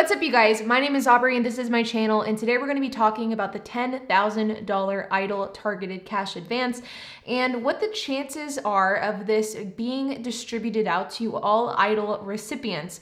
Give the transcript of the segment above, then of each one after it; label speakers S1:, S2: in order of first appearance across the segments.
S1: What's up, you guys? My name is Aubrey and this is my channel, and today we're going to be talking about the $10,000 EIDL targeted cash advance and what the chances are of this being distributed out to all EIDL recipients.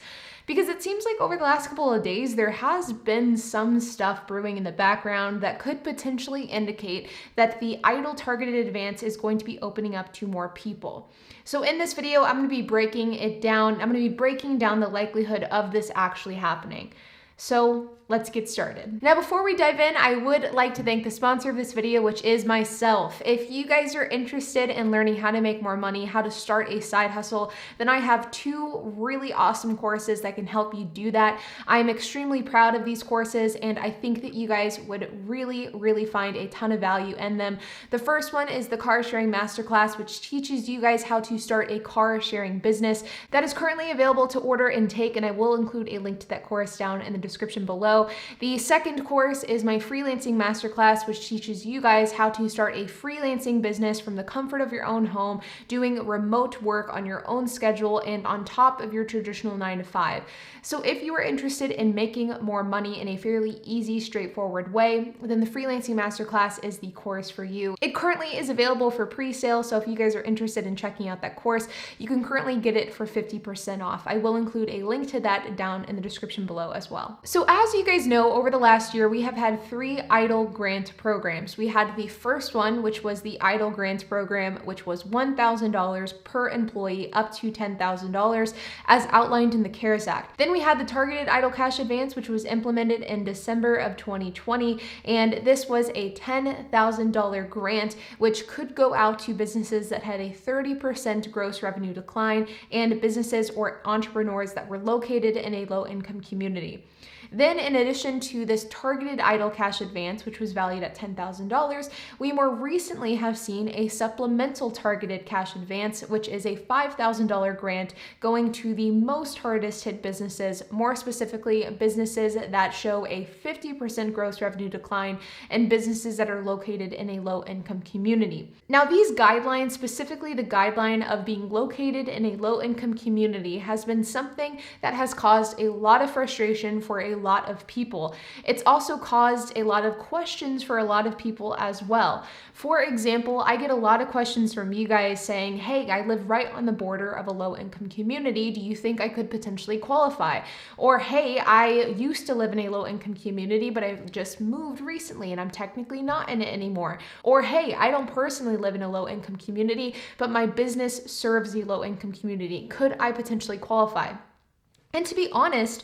S1: Because it seems like over the last couple of days, there has been some stuff brewing in the background that could potentially indicate that the EIDL targeted advance is going to be opening up to more people. So in this video, I'm going to be breaking it down. I'm going to be breaking down the likelihood of this actually happening. So let's get started. Now, before we dive in, I would like to thank the sponsor of this video, which is myself. If you guys are interested in learning how to make more money, how to start a side hustle, then I have two really awesome courses that can help you do that. I'm extremely proud of these courses, and I think that you guys would really find a ton of value in them. The first one is the car sharing masterclass, which teaches you guys how to start a car sharing business. That is currently available to order and take, and I will include a link to that course down in the description below. The second course is my freelancing masterclass, which teaches you guys how to start a freelancing business from the comfort of your own home, doing remote work on your own schedule and on top of your traditional 9-to-5. So if you are interested in making more money in a fairly easy, straightforward way, then the freelancing masterclass is the course for you. It currently is available for pre-sale, so if you guys are interested in checking out that course, you can currently get it for 50% off. I will include a link to that down in the description below as well. So as you guys know, over the last year, we have had 3 EIDL grant programs. We had the first one, which was the EIDL grant program, which was $1,000 per employee up to $10,000 as outlined in the CARES Act. Then we had the targeted EIDL cash advance, which was implemented in December of 2020. And this was a $10,000 grant, which could go out to businesses that had a 30% gross revenue decline and businesses or entrepreneurs that were located in a low-income community. Then, in addition to this targeted EIDL cash advance, which was valued at $10,000, we more recently have seen a supplemental targeted cash advance, which is a $5,000 grant going to the most hardest hit businesses, more specifically businesses that show a 50% gross revenue decline and businesses that are located in a low income community. Now, these guidelines, specifically the guideline of being located in a low income community, has been something that has caused a lot of frustration for a lot of people. It's also caused a lot of questions for a lot of people as well. For example, I get a lot of questions from you guys saying, hey, I live right on the border of a low income community. Do you think I could potentially qualify? Or, hey, I used to live in a low income community, but I've just moved recently and I'm technically not in it anymore. Or, hey, I don't personally live in a low income community, but my business serves the low income community. Could I potentially qualify? And to be honest,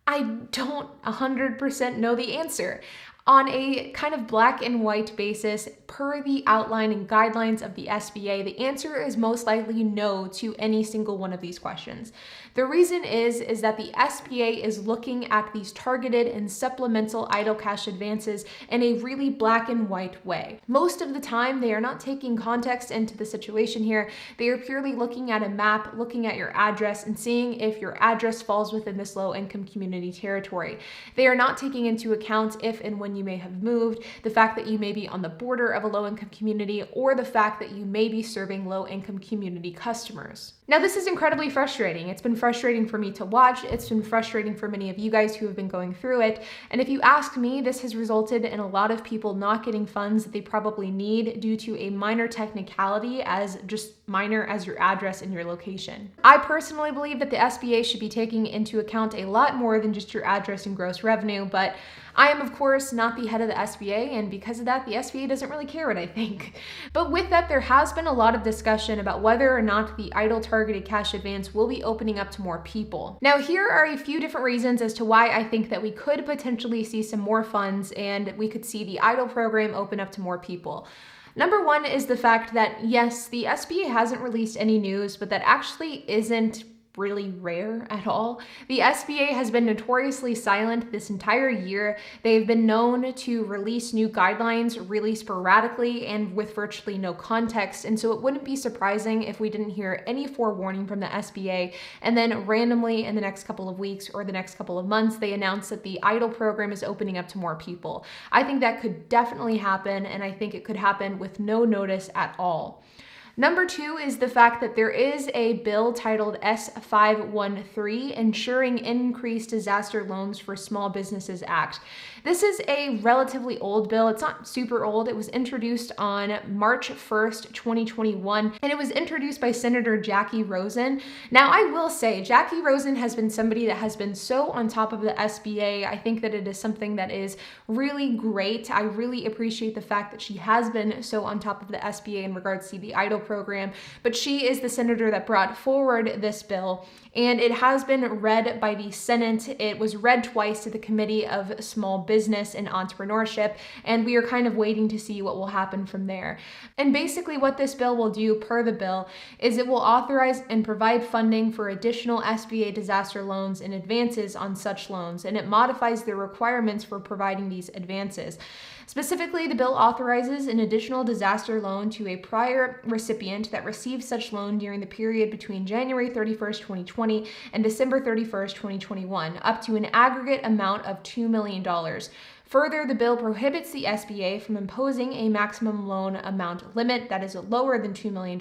S1: I don't 100% know the answer. On a kind of black and white basis, per the outline and guidelines of the SBA, the answer is most likely no to any single one of these questions. The reason is that the SBA is looking at these targeted and supplemental EIDL cash advances in a really black and white way. Most of the time, they are not taking context into the situation here. They are purely looking at a map, looking at your address, and seeing if your address falls within this low-income community territory. They are not taking into account if and when you may have moved, the fact that you may be on the border of a low-income community, or the fact that you may be serving low-income community customers. Now, this is incredibly frustrating. It's been frustrating for me to watch. It's been frustrating for many of you guys who have been going through it. And if you ask me, this has resulted in a lot of people not getting funds that they probably need due to a minor technicality, as just minor as your address and your location. I personally believe that the SBA should be taking into account a lot more than just your address and gross revenue, but I am, of course, not the head of the SBA, and because of that, the SBA doesn't really care what I think. But with that, there has been a lot of discussion about whether or not the EIDL targeted cash advance will be opening up to more people. Now, here are a few different reasons as to why I think that we could potentially see some more funds and we could see the EIDL program open up to more people. Number one is the fact that, yes, the SBA hasn't released any news, but that actually isn't really rare at all. The SBA has been notoriously silent this entire year. They've been known to release new guidelines really sporadically and with virtually no context, and so it wouldn't be surprising if we didn't hear any forewarning from the SBA, and then randomly in the next couple of weeks or the next couple of months, they announce that the EIDL program is opening up to more people. I think that could definitely happen, and I think it could happen with no notice at all. Number two is the fact that there is a bill titled S513, Ensuring Increased Disaster Loans for Small Businesses Act. This is a relatively old bill. It's not super old. It was introduced on March 1st, 2021, and it was introduced by Senator Janik Rosen. Now, I will say, Janik Rosen has been somebody that has been so on top of the SBA. I think that it is something that is really great. I really appreciate the fact that she has been so on top of the SBA in regards to the EIDL program, but she is the senator that brought forward this bill, and it has been read by the Senate. It was read twice to the Committee of Small Business and Entrepreneurship, and we are kind of waiting to see what will happen from there. And basically what this bill will do, per the bill, is it will authorize and provide funding for additional SBA disaster loans and advances on such loans, and it modifies the requirements for providing these advances. Specifically, the bill authorizes an additional disaster loan to a prior recipient that received such loan during the period between January 31st, 2020 and December 31st, 2021, up to an aggregate amount of $2 million. Further, the bill prohibits the SBA from imposing a maximum loan amount limit that is lower than $2 million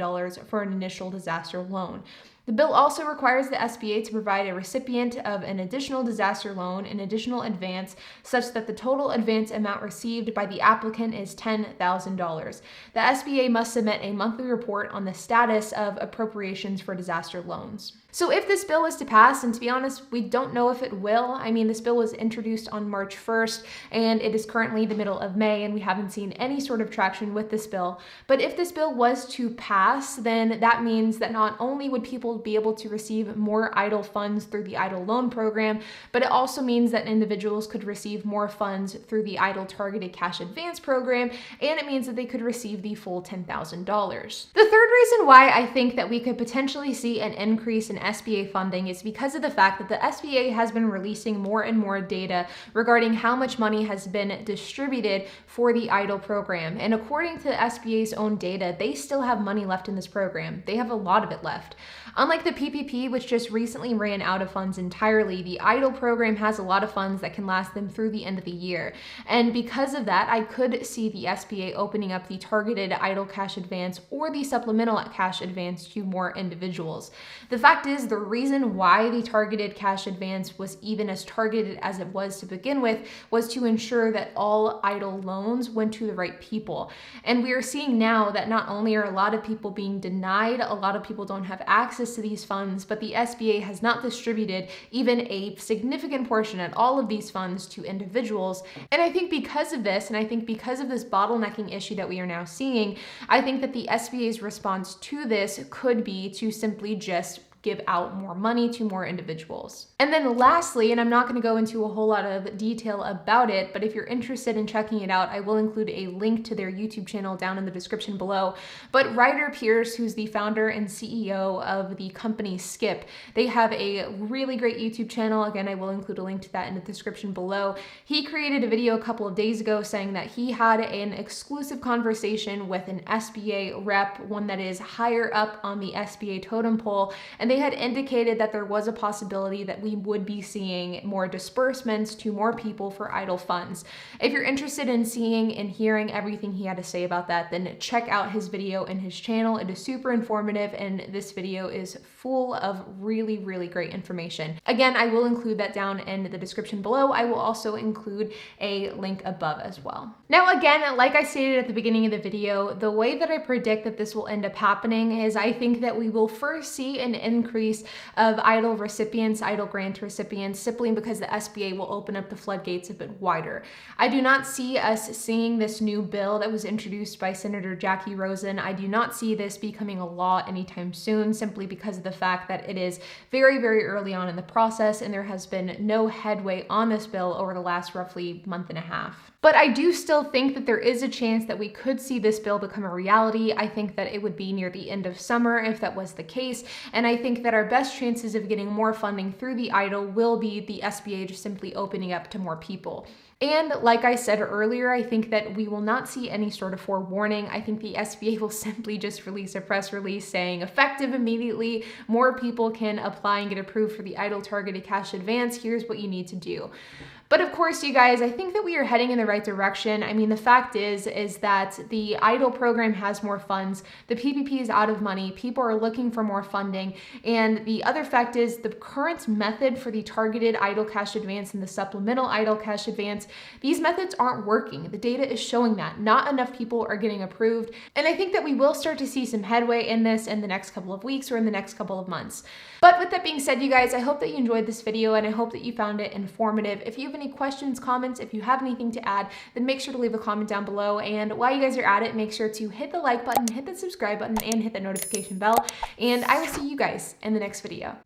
S1: for an initial disaster loan. The bill also requires the SBA to provide a recipient of an additional disaster loan an additional advance such that the total advance amount received by the applicant is $10,000. The SBA must submit a monthly report on the status of appropriations for disaster loans. So if this bill is to pass, and to be honest, we don't know if it will. I mean, this bill was introduced on March 1st, and it is currently the middle of May, and we haven't seen any sort of traction with this bill. But if this bill was to pass, then that means that not only would people be able to receive more EIDL funds through the EIDL loan program, but it also means that individuals could receive more funds through the EIDL targeted cash advance program, and it means that they could receive the full $10,000. The third reason why I think that we could potentially see an increase in SBA funding is because of the fact that the SBA has been releasing more and more data regarding how much money has been distributed for the EIDL program. And according to the SBA's own data, they still have money left in this program. They have a lot of it left. Unlike the PPP, which just recently ran out of funds entirely, the EIDL program has a lot of funds that can last them through the end of the year. And because of that, I could see the SBA opening up the targeted EIDL cash advance or the supplemental cash advance to more individuals. The fact is, the reason why the targeted cash advance was even as targeted as it was to begin with was to ensure that all EIDL loans went to the right people. And we are seeing now that not only are a lot of people being denied, a lot of people don't have access to these funds, but the SBA has not distributed even a significant portion at all of these funds to individuals. And I think because of this, and I think because of this bottlenecking issue that we are now seeing, I think that the SBA's response to this could be to simply just give out more money to more individuals. And then lastly, and I'm not going to go into a whole lot of detail about it, but if you're interested in checking it out, I will include a link to their YouTube channel down in the description below. But Ryder Pierce, who's the founder and CEO of the company Skip, they have a really great YouTube channel. Again, I will include a link to that in the description below. He created a video a couple of days ago saying that he had an exclusive conversation with an SBA rep, one that is higher up on the SBA totem pole, and they had indicated that there was a possibility that we would be seeing more disbursements to more people for EIDL funds. If you're interested in seeing and hearing everything he had to say about that, then check out his video in his channel. It is super informative, and this video is full of really, really great information. Again, I will include that down in the description below. I will also include a link above as well. Now, again, like I stated at the beginning of the video, the way that I predict that this will end up happening is I think that we will first see an increase of EIDL recipients, EIDL grant recipients, simply because the SBA will open up the floodgates a bit wider. I do not see us seeing this new bill that was introduced by Senator Janik Rosen. I do not see this becoming a law anytime soon, simply because of the fact that it is very, very early on in the process, and there has been no headway on this bill over the last roughly month and a half. But I do still think that there is a chance that we could see this bill become a reality. I think that it would be near the end of summer if that was the case, and I think that our best chances of getting more funding through the EIDL will be the SBA just simply opening up to more people. And like I said earlier, I think that we will not see any sort of forewarning. I think the SBA will simply just release a press release saying effective immediately, more people can apply and get approved for the EIDL targeted cash advance. Here's what you need to do. But of course, you guys, I think that we are heading in the right direction. I mean, the fact is that the EIDL program has more funds, the PPP is out of money, people are looking for more funding, and the other fact is the current method for the targeted EIDL cash advance and the supplemental EIDL cash advance, these methods aren't working. The data is showing that not enough people are getting approved, and I think that we will start to see some headway in this in the next couple of weeks or in the next couple of months. But with that being said, you guys, I hope that you enjoyed this video and I hope that you found it informative. If you have any questions, comments, if you have anything to add, then make sure to leave a comment down below. And while you guys are at it, make sure to hit the like button, hit the subscribe button, and hit the notification bell. And I will see you guys in the next video.